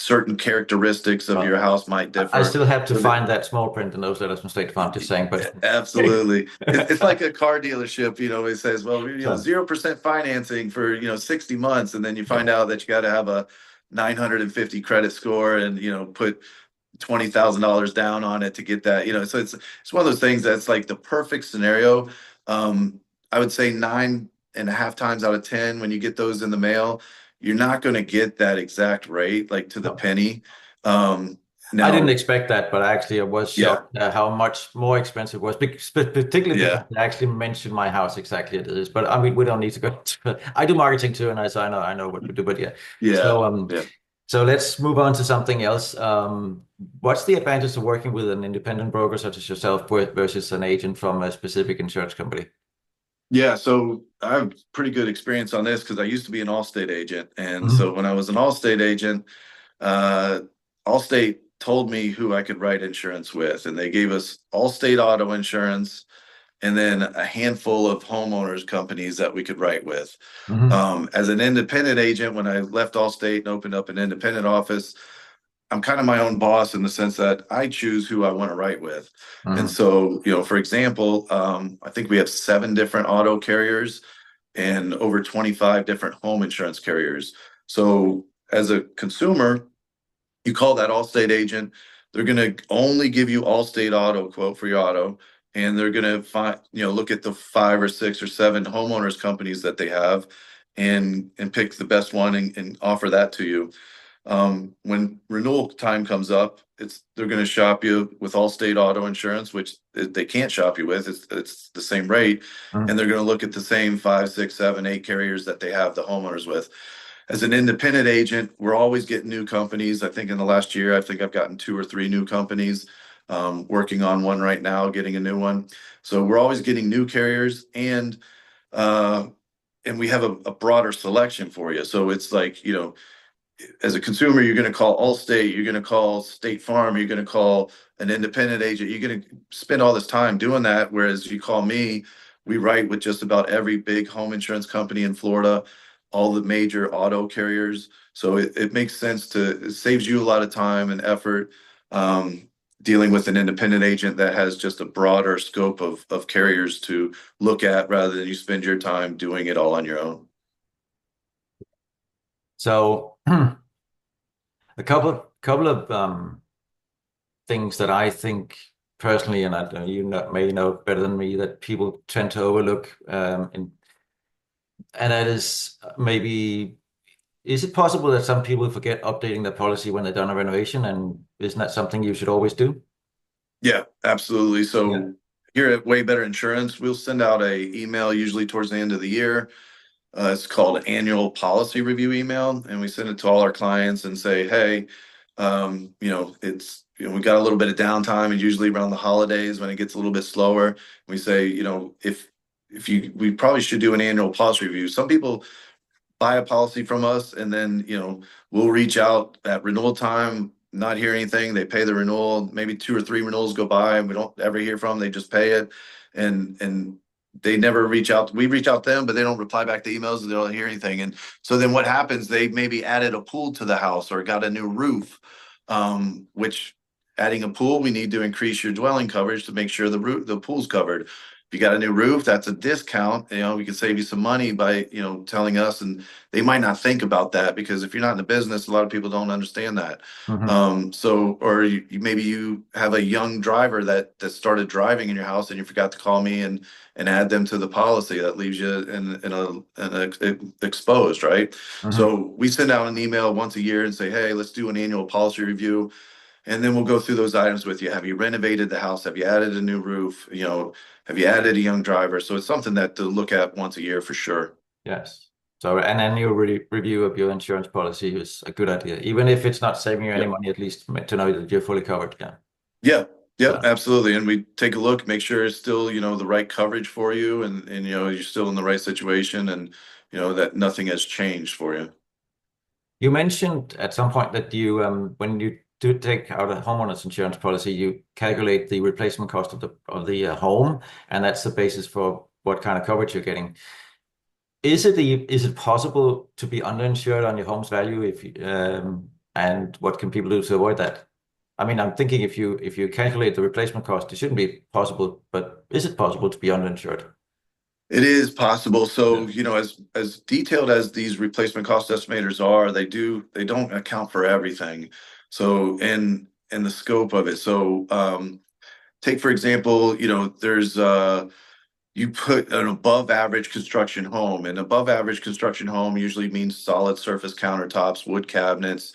certain characteristics of your Well, house might I differ. still have to So that, find that small print in those letters from State Farm, just saying, but absolutely. It's like a car dealership, it says, well, so, 0% financing for, 60 months. And then you find out that you got to have a 950 credit score and, put $20,000 down on it to get that, so it's one of those things that's like the perfect scenario. I would say 9.5 times out of 10, when you get those in the mail, you're not going to get that exact rate, like to the no. penny. Um, I didn't Now, expect that, but actually I was yeah, shocked how much more expensive it was, particularly because yeah, they actually mentioned my house exactly as it is. But I mean, we don't need to go. I do marketing too, and so I know what to do. But yeah, yeah, so yeah. so let's move on to something else. What's the advantage of working with an independent broker such as yourself versus an agent from a specific insurance company? Yeah, so I have pretty good experience on this because I used to be an Allstate agent. And so Mhm. when I was an Allstate agent, uh, Allstate told me who I could write insurance with, and they gave us Allstate auto insurance and then a handful of homeowners companies that we could write with. Mhm. As an independent agent, when I left Allstate and opened up an independent office, I'm kind of my own boss in the sense that I choose who I want to write with. And Mhm. so, for example, I think we have 7 different auto carriers and over 25 different home insurance carriers. So as a consumer, you call that Allstate agent, they're going to only give you Allstate auto quote for your auto. And they're going to find, look at the 5 or 6 or 7 homeowners companies that they have and pick the best one and offer that to you. When renewal time comes up, they're going to shop you with Allstate auto insurance, which they can't shop you with. It's the same rate, and Mhm. they're going to look at the same 5, 6, 7, 8 carriers that they have the homeowners with. As an independent agent, we're always getting new companies. I think in the last year, I think I've gotten 2 or 3 new companies. Working on one right now, getting a new one. So we're always getting new carriers, uh, and we have a broader selection for you. So it's like, as a consumer, you're going to call Allstate, you're going to call State Farm, you're going to call an independent agent. You're going to spend all this time doing that. Whereas you call me, we write with just about every big home insurance company in Florida, all the major auto carriers. So it makes sense it saves you a lot of time and effort, dealing with an independent agent that has just a broader scope of carriers to look at rather than you spend your time doing it all on your own. So a couple of things that I think personally, and may know better than me, that people tend to overlook, and that is maybe, is it possible that some people forget updating their policy when they've done a renovation, and isn't that something you should always do? Yeah, absolutely. Yeah. So here at Way Better Insurance, we'll send out a email usually towards the end of the year. It's called annual policy review email, and we send it to all our clients and say, hey, we got a little bit of downtime, and usually around the holidays when it gets a little bit slower, we say, we probably should do an annual policy review. Some people buy a policy from us and then, we'll reach out at renewal time, not hear anything. They pay the renewal, maybe two or three renewals go by and we don't ever hear from them. They just pay it. And they never reach out. We reach out to them, but they don't reply back to emails and they don't hear anything. And so then what happens? They maybe added a pool to the house or got a new roof, which adding a pool, we need to increase your dwelling coverage to make sure the pool's covered. If you got a new roof, that's a discount. We can save you some money by, telling us, and they might not think about that because if you're not in the business, a lot of people don't understand that. Hmm. Or maybe you have a young driver that started driving in your house and you forgot to call me and add them to the policy. That leaves you exposed, right? Hmm. So we send out an email once a year and say, hey, let's do an annual policy review. And then we'll go through those items with you. Have you renovated the house? Have you added a new roof? Have you added a young driver? So it's something that to look at once a year for sure. Yes. So an annual review of your insurance policy is a good idea, even if it's not saving you any Yep. money, at least to know that you're fully covered. Yeah. Yeah. Yep. So Absolutely. And we take a look, make sure it's still, the right coverage for you and you're still in the right situation and, that nothing has changed for you. you mentioned at some point that when you do take out a homeowner's insurance policy, you calculate the replacement cost of the home, and that's the basis for what kind of coverage you're getting. Is it possible to be underinsured on your home's value and what can people do to avoid that? I mean, I'm thinking if you calculate the replacement cost, it shouldn't be possible, but is it possible to be underinsured? It is possible. Yeah. So, as detailed as these replacement cost estimators are, they don't account for everything. So, in the scope of it. So, take for example, there's you put an above average construction home. An above average construction home usually means solid surface countertops, wood cabinets,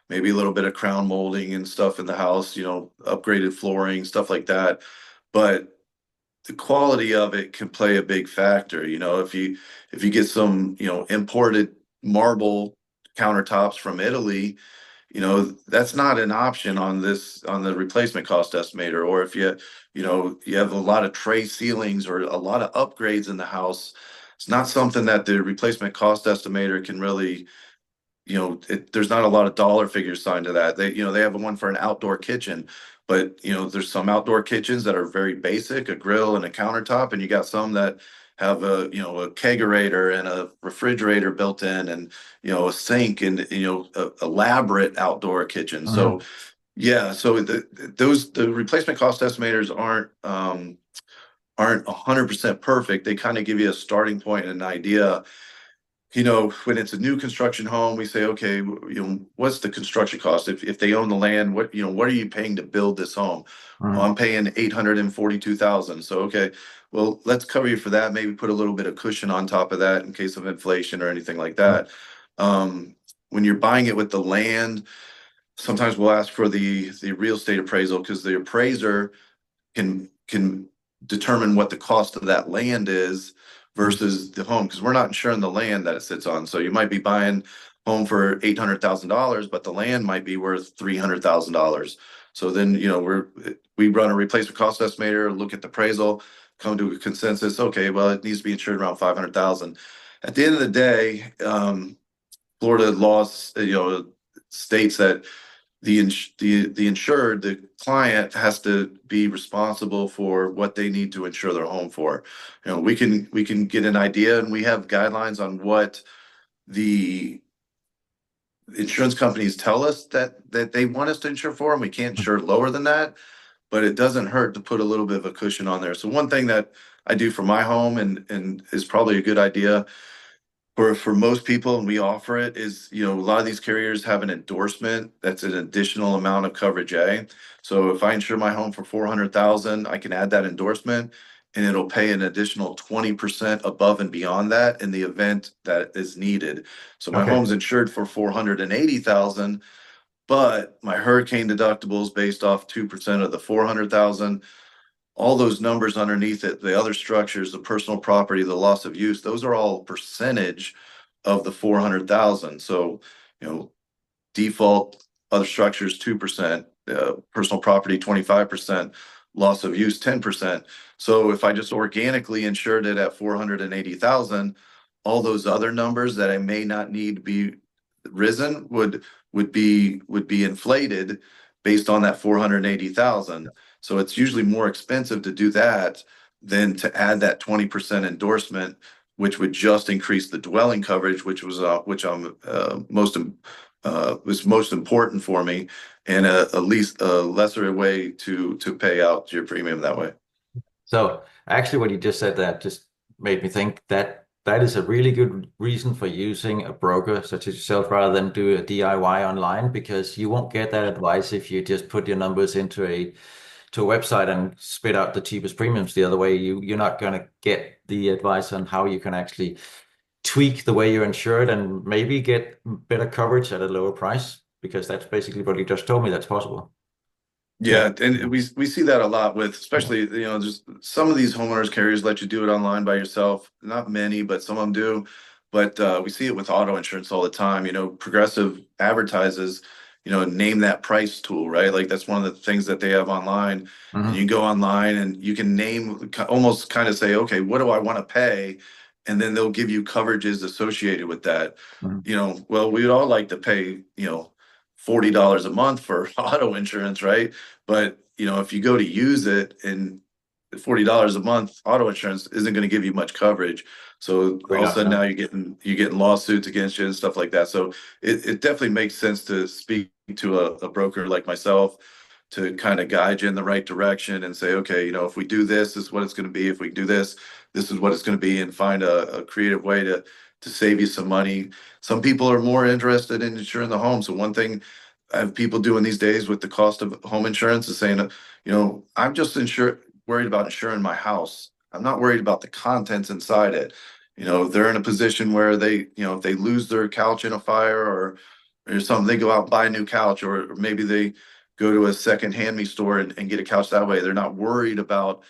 maybe a little bit of crown molding and stuff in the house, upgraded flooring, stuff like that. But the quality of it can play a big factor. If you get some, imported marble countertops from Italy, that's not an option on the replacement cost estimator. Or if you have a lot of tray ceilings or a lot of upgrades in the house, it's not something that the replacement cost estimator can really, there's not a lot of dollar figures signed to that. They have one for an outdoor kitchen, but there's some outdoor kitchens that are very basic, a grill and a countertop, and you got some that have a kegerator and a refrigerator built in and, a sink and, elaborate outdoor kitchen. So, Mhm. yeah, so the replacement cost estimators aren't 100% perfect. They kind of give you a starting point and an idea. When it's a new construction home, we say, okay, what's the construction cost? If they own the land, what are you paying to build this home? Well, Mhm. I'm paying 842,000. So, okay, well, let's cover you for that. Maybe put a little bit of cushion on top of that in case of inflation or anything like that. Um, when you're buying it with the land, sometimes we'll ask for the real estate appraisal because the appraiser can determine what the cost of that land is Mhm. versus the home because we're not insuring the land that it sits on. So you might be buying home for $800,000, but the land might be worth $300,000. So then we run a replacement cost estimator, look at the appraisal, come to a consensus. Okay, well it needs to be insured around 500,000. At the end of the day, Florida laws states that the insured, the client has to be responsible for what they need to insure their home for. We can get an idea and we have guidelines on what the insurance companies tell us that they want us to insure for, and we can't insure lower than that, but it doesn't hurt to put a little bit of a cushion on there. So one thing that I do for my home and is probably a good idea For most people, and we offer it, is, a lot of these carriers have an endorsement that's an additional amount of coverage A. So if I insure my home for 400,000, I can add that endorsement and it'll pay an additional 20% above and beyond that in the event that is needed. So my Okay. home's insured for 480,000, but my hurricane deductible is based off 2% of the 400,000. All those numbers underneath it, the other structures, the personal property, the loss of use, those are all percentage of the 400,000. So, default other structures 2%, personal property 25%, loss of use 10%. So if I just organically insured it at 480,000, all those other numbers that I may not need to be risen would be inflated based on that 480,000. So it's usually more expensive to do that than to add that 20% endorsement, which would just increase the dwelling coverage, which I'm was most important for me, and at least a lesser way to pay out your premium that way. So actually, what you just said that just made me think that that is a really good reason for using a broker such as yourself rather than do a DIY online, because you won't get that advice if you just put your numbers into a website and spit out the cheapest premiums the other way. You're not going to get the advice on how you can actually tweak the way you're insured and maybe get better coverage at a lower price, because that's basically what you just told me that's possible. Yeah. Yeah, and we see that a lot with, especially, just some of these homeowners carriers let you do it online by yourself. Not many, but some of them do. But we see it with auto insurance all the time. Progressive advertises, name that price tool, right? Like that's one of the things that they have online. And Hmm. you go online and you can name, almost kind of say, okay, what do I want to pay? And then they'll give you coverages associated with that. Hmm. Well, we would all like to pay, $40 a month for auto insurance, right? But if you go to use it, and $40 a month auto insurance isn't going to give you much coverage. So We all of a don't sudden now know. you're getting lawsuits against you and stuff like that. So it definitely makes sense to speak to a broker like myself to kind of guide you in the right direction and say, okay, if we do this, this is what it's going to be. If we do this, this is what it's going to be, and find a creative way to save you some money. Some people are more interested in insuring the home. So one thing I have people doing these days with the cost of home insurance is saying, I'm just worried about insuring my house. I'm not worried about the contents inside it. They're in a position where if they lose their couch in a fire or something, they go out and buy a new couch, or maybe they go to a second hand me store and get a couch that way. They're not worried about,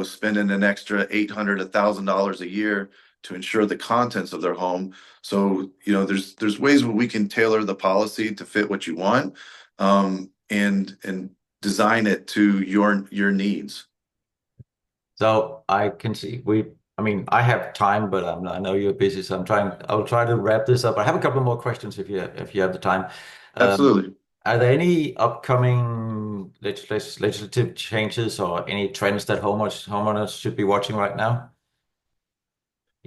spending an extra $800, $1,000 a year to insure the contents of their home. So, there's ways where we can tailor the policy to fit what you want, and design it to your needs. So I can see I mean, I have time, but I know you're busy, so I'll try to wrap this up. I have a couple more questions if you have the time. Um, Absolutely. are there any upcoming legislative changes or any trends that homeowners should be watching right now?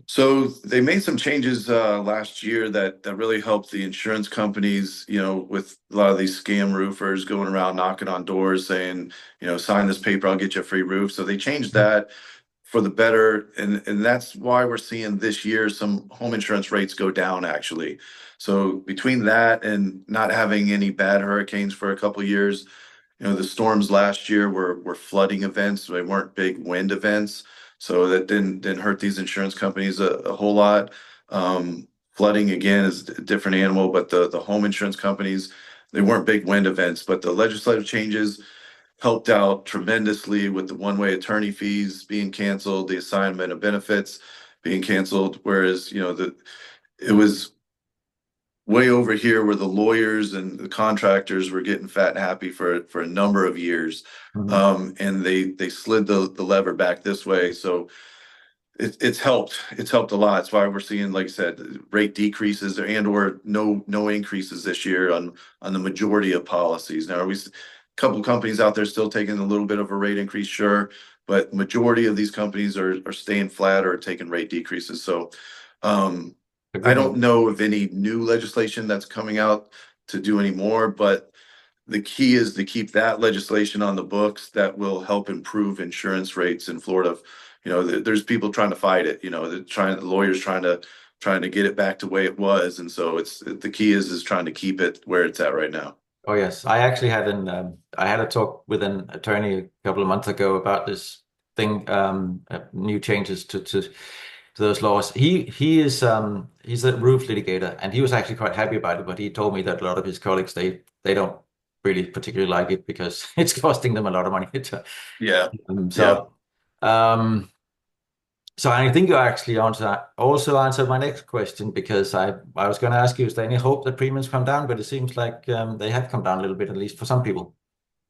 So they made some changes last year that really helped the insurance companies, with a lot of these scam roofers going around knocking on doors saying, sign this paper, I'll get you a free roof. So they changed that for the better, and that's why we're seeing this year some home insurance rates go down actually. So between that and not having any bad hurricanes for a couple of years, the storms last year were flooding events. They weren't big wind events, so that didn't hurt these insurance companies a whole lot. Flooding again is a different animal, but the home insurance companies, they weren't big wind events. But the legislative changes helped out tremendously with the one-way attorney fees being canceled, the assignment of benefits being canceled, whereas it was way over here where the lawyers and the contractors were getting fat and happy for a number of years. Mhm. And they slid the lever back this way. So it's helped. It's helped a lot. That's why we're seeing, like I said, rate decreases or no increases this year on the majority of policies. Now, are we a couple companies out there still taking a little bit of a rate increase? Sure, but majority of these companies are staying flat or taking rate decreases. So A I good don't news. know of any new legislation that's coming out to do any more, but the key is to keep that legislation on the books that will help improve insurance rates in Florida. There's people trying to fight it. The lawyers trying to trying to get it back to the way it was. And so the key is trying to keep it where it's at right now. Oh yes, I actually had I had a talk with an attorney a couple of months ago about this thing, new changes to those laws. He's a roof litigator, and he was actually quite happy about it. But he told me that a lot of his colleagues they don't really particularly like it because it's costing them a lot of money. Yeah. Um, Yeah. so um, so I think you actually also answered my next question, because I was going to ask you, is there any hope that premiums come down? But it seems like they have come down a little bit, at least for some people.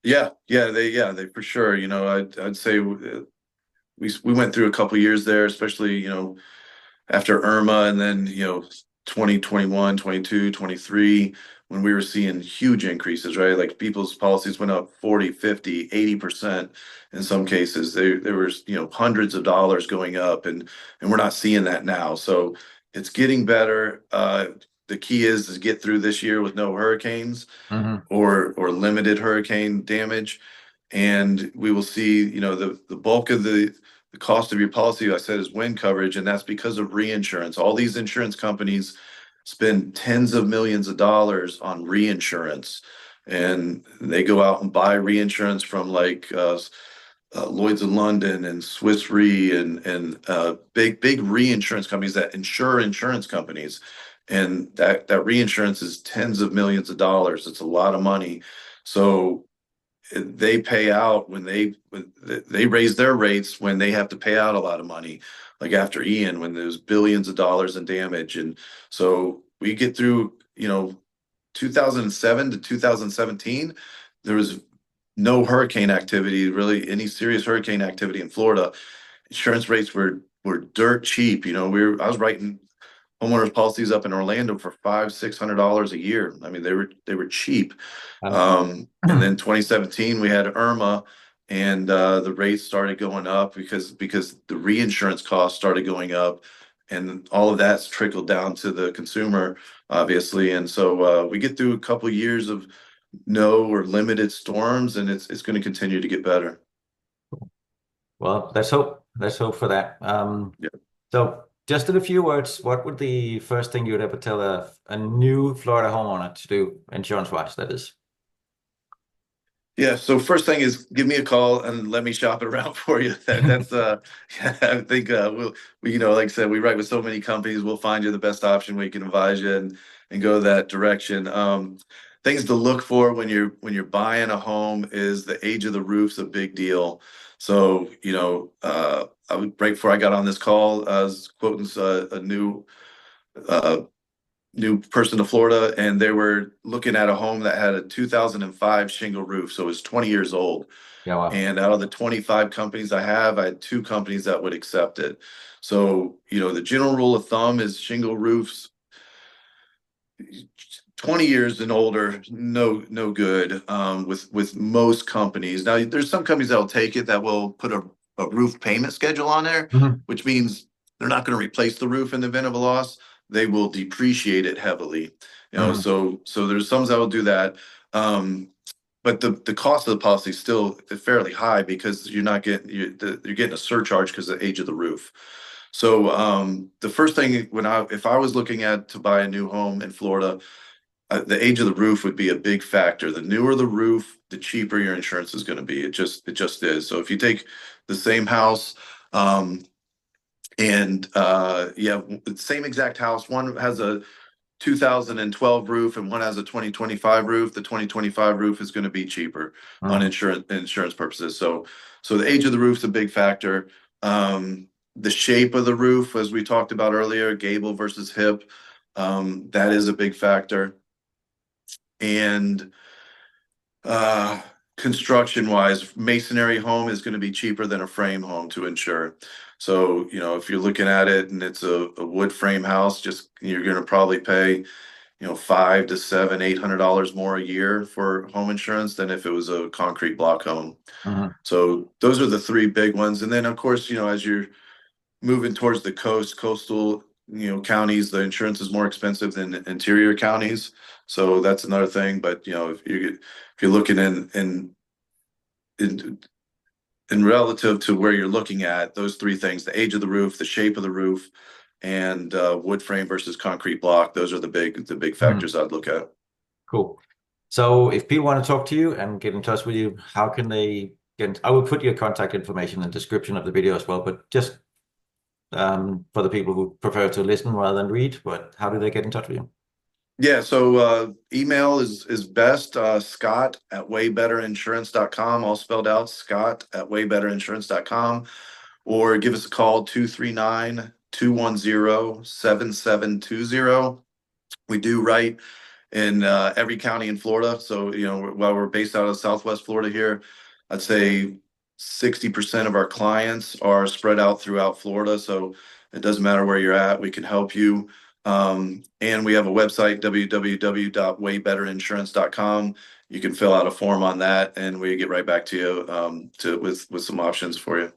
They for sure. I'd say we went through a couple years there, especially, after Irma, and then, 2021, 22, 23, when we were seeing huge increases, right? Like people's policies went up 40, 50, 80% in some cases. There was, hundreds of dollars going up, and we're not seeing that now. So it's getting better. The key is get through this year with no hurricanes Hmm. or limited hurricane damage. And we will see, the bulk of the cost of your policy, I said, is wind coverage, and that's because of reinsurance. All these insurance companies spend tens of millions of dollars on reinsurance, and they go out and buy reinsurance from like Lloyd's of London and Swiss Re and big reinsurance companies that insure insurance companies, and that reinsurance is tens of millions of dollars. It's a lot of money. So they pay out when they raise their rates when they have to pay out a lot of money, like after Ian, when there's billions of dollars in damage. And so we get through, 2007 to 2017, there was no hurricane activity, really any serious hurricane activity in Florida. Insurance rates were dirt cheap. I was writing homeowners policies up in Orlando for $500-600 a year. I mean, they were cheap. Um, And then 2017 we had Irma, and the rates started going up because the reinsurance costs started going up, and all of that's trickled down to the consumer, obviously. And so we get through a couple years of no or limited storms, and it's going to continue to get better. well, let's hope. Let's hope for that. Yeah. So, just in a few words, what would the first thing you'd ever tell a new Florida homeowner to do, insurance-wise, that is? Yeah, so first thing is give me a call and let me shop it around for you. That's I think like I said, we write with so many companies, we'll find you the best option. We can advise you and go that direction. Things to look for when you're buying a home is the age of the roof's a big deal. So, right before I got on this call, I was quoting a uh, new person to Florida, and they were looking at a home that had a 2005 shingle roof, so it was 20 years old. Yeah, wow. And out of the 25 companies I have, I had two companies that would accept it. So, the general rule of thumb is shingle roofs 20 years and older, no good, with most companies. Now, there's some companies that will take it, that will put a roof payment schedule on there, Mhm. which means they're not going to replace the roof in the event of a loss. They will depreciate it heavily. Mhm. So there's some that will do that. But the cost of the policy is still fairly high, because you're getting a surcharge because of the age of the roof. So the first thing, if I was looking to buy a new home in Florida, the age of the roof would be a big factor. The newer the roof, the cheaper your insurance is going to be. It just is. So if you take the same house, and yeah, the same exact house, one has a 2012 roof and one has a 2025 roof, the 2025 roof is going to be cheaper on Mhm. insurance purposes. So the age of the roof is a big factor. The shape of the roof, as we talked about earlier, gable versus hip, that is a big factor. And uh, construction wise, masonry home is going to be cheaper than a frame home to insure. So, if you're looking at it and it's a wood frame house, you're going to probably pay, $500 to $800 more a year for home insurance than if it was a concrete block home. Mhm. So those are the three big ones. And then of course, as you're moving towards the coastal, counties, the insurance is more expensive than interior counties. So that's another thing. But if you're looking in in relative to where you're looking at, those three things: the age of the roof, the shape of the roof, and wood frame versus concrete block. Those are the big Mhm. factors I'd look at. Cool. So if people want to talk to you and get in touch with you, how can they get I will put your contact information in the description of the video as well, but just for the people who prefer to listen rather than read, but how do they get in touch with you? Yeah, so email is best, Scott at waybetterinsurance.com, all spelled out, Scott at waybetterinsurance.com, or give us a call 239-210-7720. We do write in every county in Florida. So, while we're based out of Southwest Florida here, I'd say 60% of our clients are spread out throughout Florida. So it doesn't matter where you're at, we can help you. And we have a website, www.waybetterinsurance.com. You can fill out a form on that, and we get right back to you with some options for you.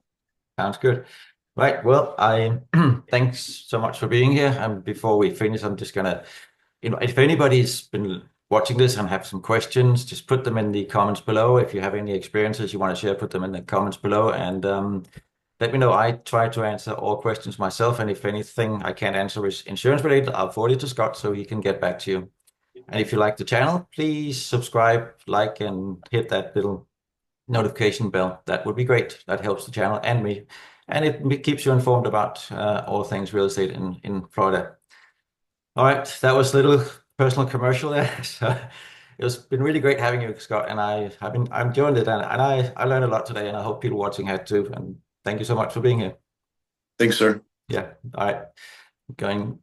Sounds good. Right. Well, I thanks so much for being here. And before we finish, I'm just gonna, if anybody's been watching this and have some questions, just put them in the comments below. If you have any experiences you want to share, put them in the comments below, and let me know. I try to answer all questions myself, and if anything I can't answer is insurance related, I'll forward it to Scott so he can get back to you. And if you like the channel, please subscribe, like, and hit that little notification bell. That would be great. That helps the channel and me, and it keeps you informed about all things real estate in Florida. All right, that was a little personal commercial there. So it's been really great having you, Scott, and I'm enjoying it, and I learned a lot today, and I hope people watching had too. And thank you so much for being here. Thanks, sir. Yeah. All right. Going.